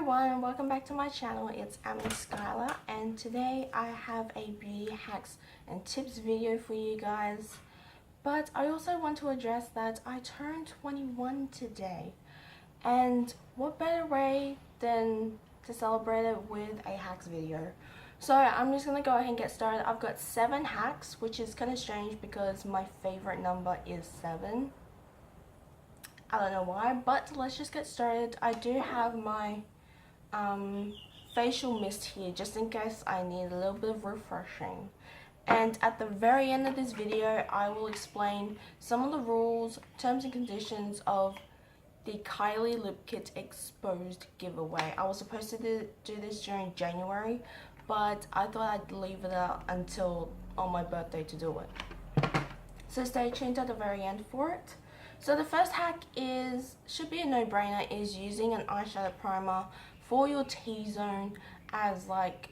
everyone, welcome back to my channel. It's Amy Skylar, and today I have a beauty hacks and tips video for you guys. But I also want to address that I turned 21 today, and what better way than to celebrate it with a hacks video. So I'm just gonna go ahead and get started. I've got 7 hacks, which is kind of strange because my favorite number is 7. I don't know why, but let's just get started. I do have my facial mist here just in case I need a little bit of refreshing. And at the very end of this video, I will explain some of the rules, terms and conditions of the Kylie Lip Kit Exposed giveaway. I was supposed to do this during January, but I thought I'd leave it out until on my birthday to do it. So stay tuned at the very end for it. So the first hack should be a no-brainer, is using an eyeshadow primer for your T-zone as like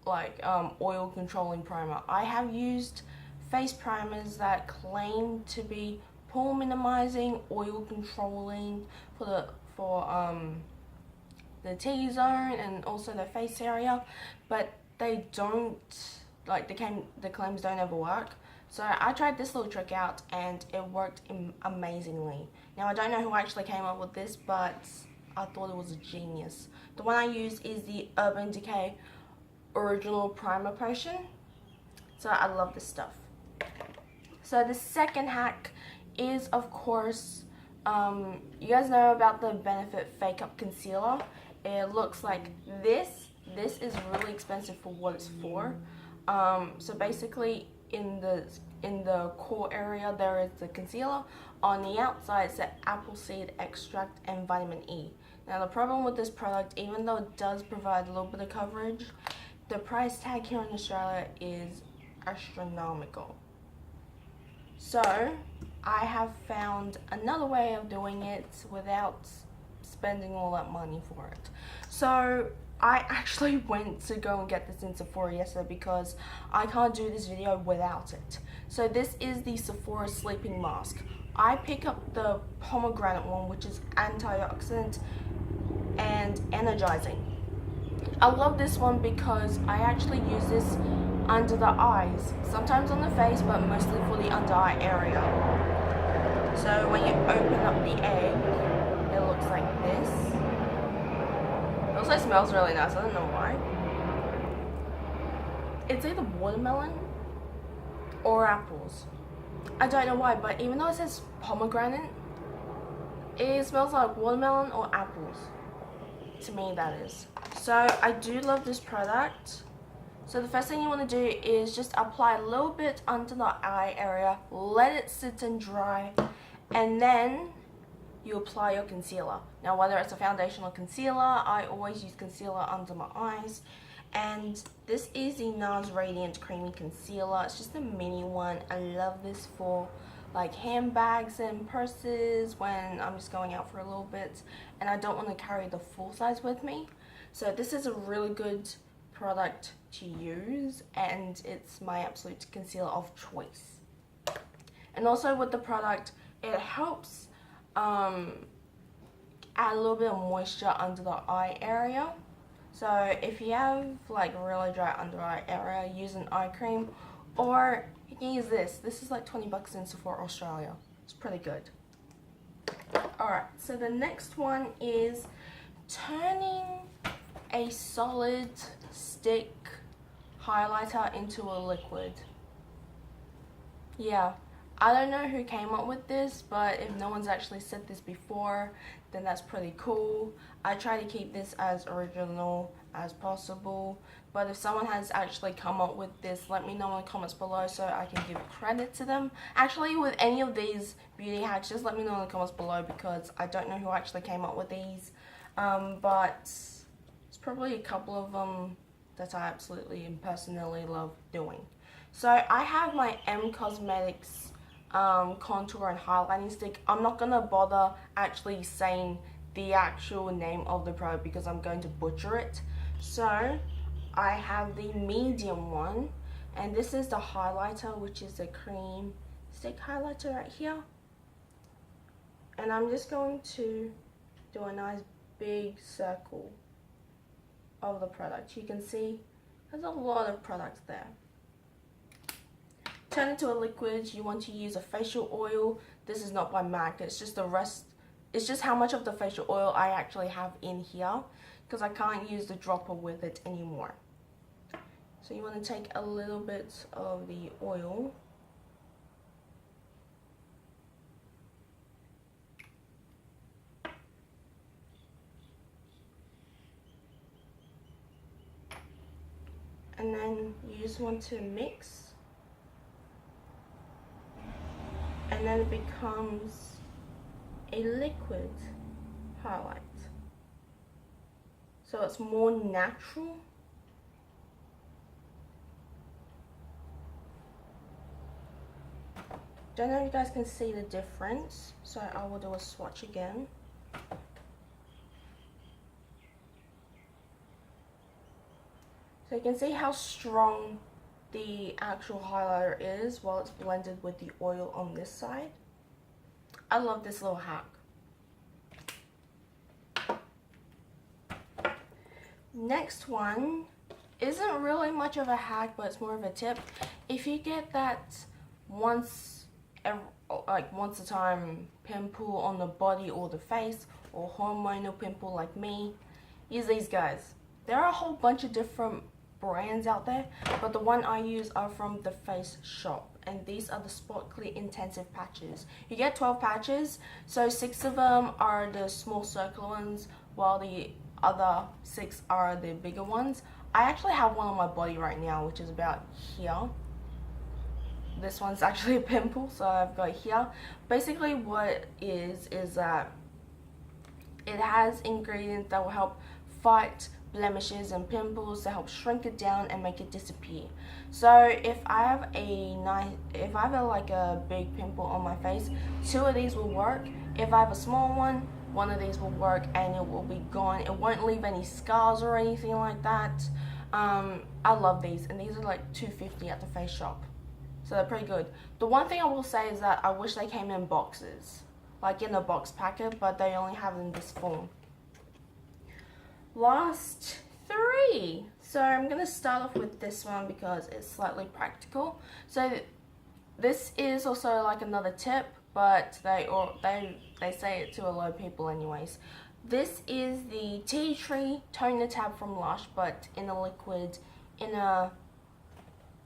oil controlling primer. I have used face primers that claim to be pore minimizing, oil controlling for the T-zone and also the face area, but they don't, the claims don't ever work. So I tried this little trick out and it worked amazingly. Now I don't know who actually came up with this, but I thought it was a genius. The one I use is the Urban Decay Original Primer Potion. So I love this stuff. So the second hack is, of course, you guys know about the Benefit Fake Up Concealer. It looks like this. This is really expensive for what it's for. So basically, in the core area there is the concealer. On the outside it's the apple seed extract and vitamin E. Now the problem with this product, even though it does provide a little bit of coverage, the price tag here in Australia is astronomical. So I have found another way of doing it without spending all that money for it. So I actually went to go and get this in Sephora yesterday because I can't do this video without it. So this is the Sephora Sleeping Mask. I pick up the pomegranate one, which is antioxidant and energizing. I love this one because I actually use this under the eyes, sometimes on the face, but mostly for the under eye area. So when you open up the egg, it looks like this. It also smells really nice, I don't know why. It's either watermelon or apples. I don't know why, but even though it says pomegranate, it smells like watermelon or apples. To me, that is. So I do love this product. So the first thing you want to do is just apply a little bit under the eye area, let it sit and dry, and then you apply your concealer. Now whether it's a foundation or concealer, I always use concealer under my eyes. And this is the NARS Radiant Creamy Concealer. It's just a mini one. I love this for like handbags and purses when I'm just going out for a little bit and I don't want to carry the full size with me. So this is a really good product to use, and it's my absolute concealer of choice. And also with the product, it helps add a little bit of moisture under the eye area. So if you have like really dry under eye area, use an eye cream, or you can use this. This is like 20 bucks in Sephora Australia. It's pretty good. Alright, so the next one is turning a solid stick highlighter into a liquid. Yeah, I don't know who came up with this, but if no one's actually said this before, then that's pretty cool. I try to keep this as original as possible, but if someone has actually come up with this, let me know in the comments below so I can give credit to them. Actually, with any of these beauty hacks, just let me know in the comments below because I don't know who actually came up with these, but it's probably a couple of them that I absolutely and personally love doing. So I have my Cosmetics contour and highlighting stick. I'm not gonna bother actually saying the actual name of the product because I'm going to butcher it. So I have the medium one, and this is the highlighter, which is a cream stick highlighter right here. And I'm just going to do a nice big circle of the product. You can see there's a lot of products there. Turn it to a liquid. You want to use a facial oil. This is not by MAC, it's just the rest. It's just how much of the facial oil I actually have in here, because I can't use the dropper with it anymore. So you want to take a little bit of the oil. And then you just want to mix. And then it becomes a liquid highlight. So it's more natural. Don't know if you guys can see the difference, so I will do a swatch again. So you can see how strong the actual highlighter is while it's blended with the oil on this side. I love this little hack. Next one isn't really much of a hack, but it's more of a tip. If you get that once a time pimple on the body or the face, or hormonal pimple like me, use these guys. There are a whole bunch of different brands out there, but the one I use are from the Face Shop, and these are the Spot Clear Intensive Patches. You get 12 patches, so 6 of them are the small circular ones, while the other 6 are the bigger ones. I actually have one on my body right now, which is about here. This one's actually a pimple, so I've got here. Basically what it is that it has ingredients that will help fight blemishes and pimples, to help shrink it down and make it disappear. So if I have like a big pimple on my face, 2 of these will work. If I have a small one of these will work and it will be gone. It won't leave any scars or anything like that. I love these, and these are like $2.50 at the Face Shop, so they're pretty good. The one thing I will say is that I wish they came in boxes, like in a box packet, but they only have it in this form. Last 3. So I'm going to start off with this one because it's slightly practical. So this is also like another tip, but they say it to a lot of people anyways. This is the Tea Tree Toner Tab from Lush, but in a liquid, in a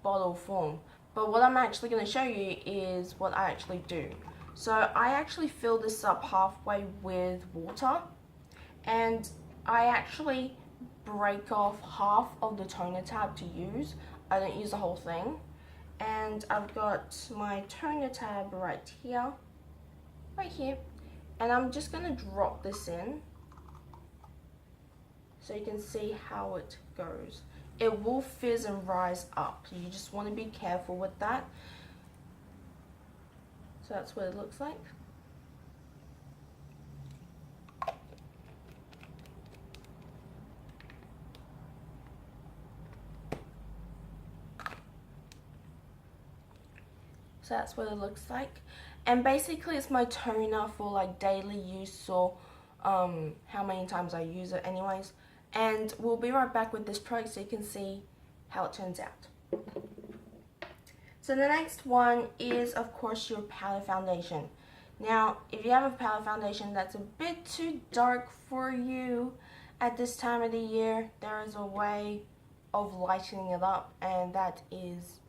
bottle form. But what I'm actually going to show you is what I actually do. So I actually fill this up halfway with water, and I actually break off half of the toner tab to use. I don't use the whole thing. And I've got my toner tab right here. And I'm just going to drop this in so you can see how it goes. It will fizz and rise up. You just want to be careful with that. So that's what it looks like. So that's what it looks like, and basically it's my toner for like daily use, or how many times I use it anyways. And we'll be right back with this product so you can see how it turns out. So the next one is of course your powder foundation. Now if you have a powder foundation that's a bit too dark for you at this time of the year, there is a way of lightening it up, and that is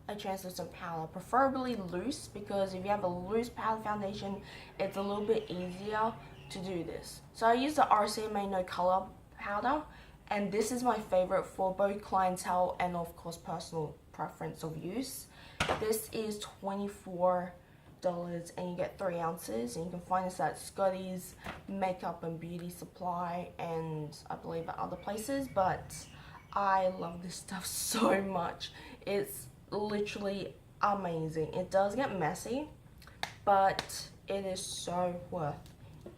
a translucent powder, preferably loose, because if you have a loose powder foundation, it's a little bit easier to do this. So I use the RCMA No Color powder, and this is my favorite for both clientele and of course personal preference of use. This is $24 and you get 3 ounces, and you can find this at Scotty's Makeup and Beauty Supply, and I believe at other places, but I love this stuff so much. It's literally amazing. It does get messy, but it is so worth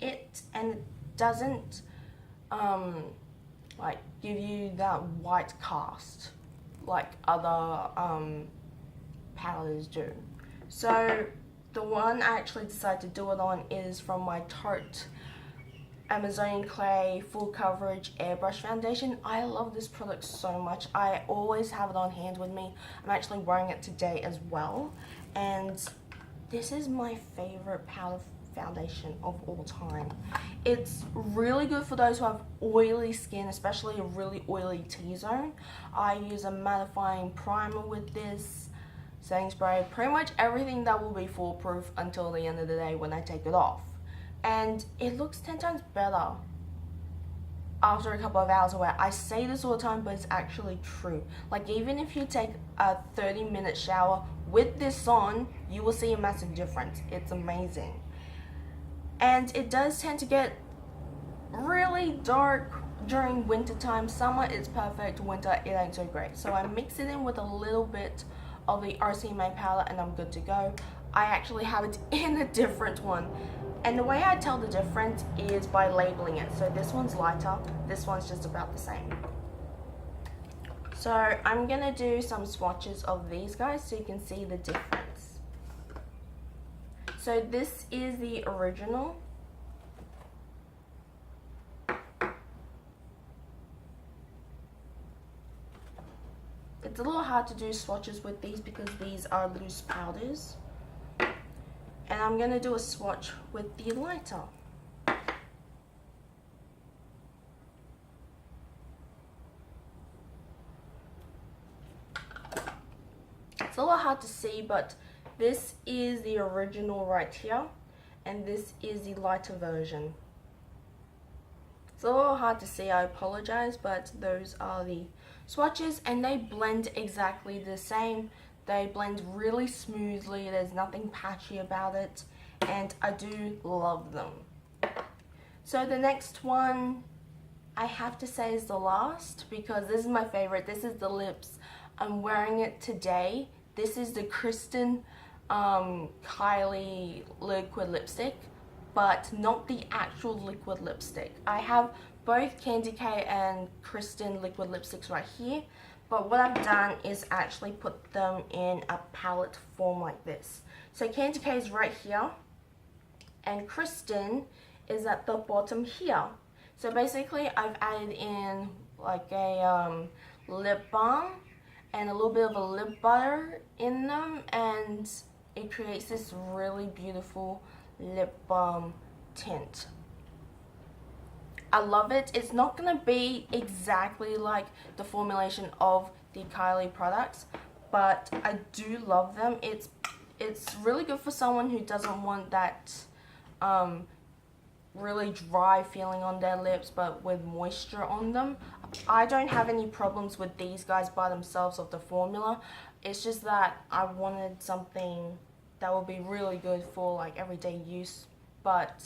it, and it doesn't like give you that white cast like other powders do. So the one I actually decided to do it on is from my Tarte Amazonian Clay Full Coverage Airbrush Foundation. I love this product so much. I always have it on hand with me. I'm actually wearing it today as well. And this is my favorite powder foundation of all time. It's really good for those who have oily skin, especially a really oily T-zone. I use a mattifying primer with this, setting spray, pretty much everything that will be foolproof until the end of the day when I take it off. And it looks 10 times better after a couple of hours away. I say this all the time, but it's actually true. Like, even if you take a 30-minute shower with this on, you will see a massive difference. It's amazing. And it does tend to get really dark during winter time. Summer it's perfect, winter it ain't so great. So I mix it in with a little bit of the RCMA powder and I'm good to go. I actually have it in a different one. And the way I tell the difference is by labeling it. So this one's lighter, this one's just about the same. So I'm gonna do some swatches of these guys so you can see the difference. So this is the original. It's a little hard to do swatches with these because these are loose powders. And I'm going to do a swatch with the lighter. It's a little hard to see, but this is the original right here, and this is the lighter version. It's a little hard to see, I apologize, but those are the swatches and they blend exactly the same. They blend really smoothly, there's nothing patchy about it, and I do love them. So the next one I have to say is the last because this is my favorite. This is the lips. I'm wearing it today. This is the Kristen Kylie Liquid Lipstick, but not the actual liquid lipstick. I have both Candy K and Kristen liquid lipsticks right here, but what I've done is actually put them in a palette form like this. So Candy K is right here, and Kristen is at the bottom here. So basically I've added in like a lip balm and a little bit of a lip butter in them, and it creates this really beautiful lip balm tint. I love it. It's not going to be exactly like the formulation of the Kylie products, but I do love them. It's really good for someone who doesn't want that really dry feeling on their lips but with moisture on them. I don't have any problems with these guys by themselves of the formula. It's just that I wanted something that would be really good for like everyday use, but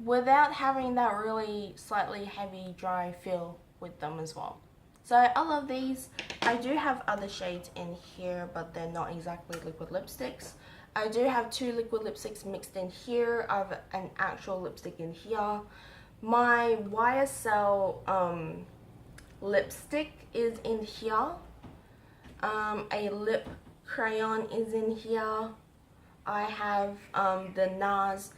without having that really slightly heavy dry feel with them as well. So I love these. I do have other shades in here, but they're not exactly liquid lipsticks. I do have two liquid lipsticks mixed in here. I have an actual lipstick in here. My YSL lipstick is in here. A lip crayon is in here. I have the NARS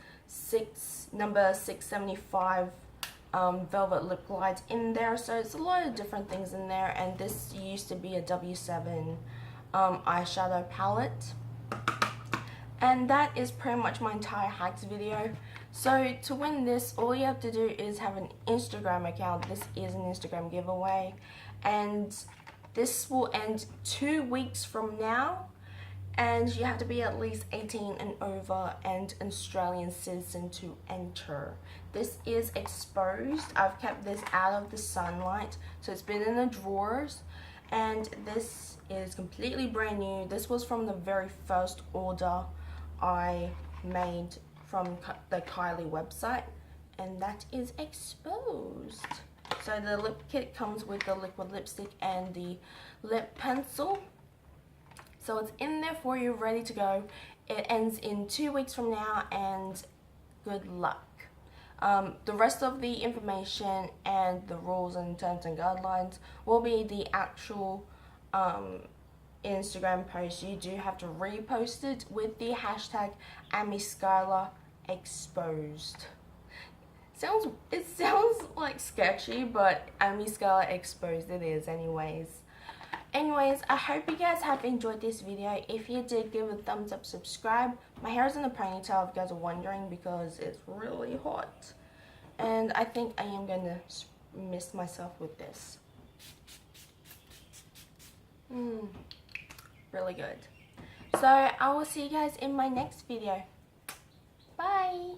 number 675 velvet lip glide in there. So it's a lot of different things in there, and this used to be a W7 eyeshadow palette. And that is pretty much my entire hacks video. So to win this, all you have to do is have an Instagram account. This is an Instagram giveaway, and this will end 2 weeks from now, and you have to be at least 18 and over and an Australian citizen to enter. This is exposed. I've kept this out of the sunlight, so it's been in the drawers, and this is completely brand new. This was from the very first order I made from the Kylie website, and that is exposed. So the lip kit comes with the liquid lipstick and the lip pencil. So it's in there for you, ready to go. It ends in 2 weeks from now, and good luck. The rest of the information and the rules and terms and guidelines will be the actual Instagram post. You do have to repost it with the hashtag AmiSkylarExposed. It sounds like sketchy, but Amy-Scarlett exposed it is anyways. Anyways, I hope you guys have enjoyed this video. If you did, give a thumbs up, subscribe. My hair is in a ponytail if you guys are wondering because it's really hot. And I think I am going to mist myself with this. Really good. So I will see you guys in my next video. Bye.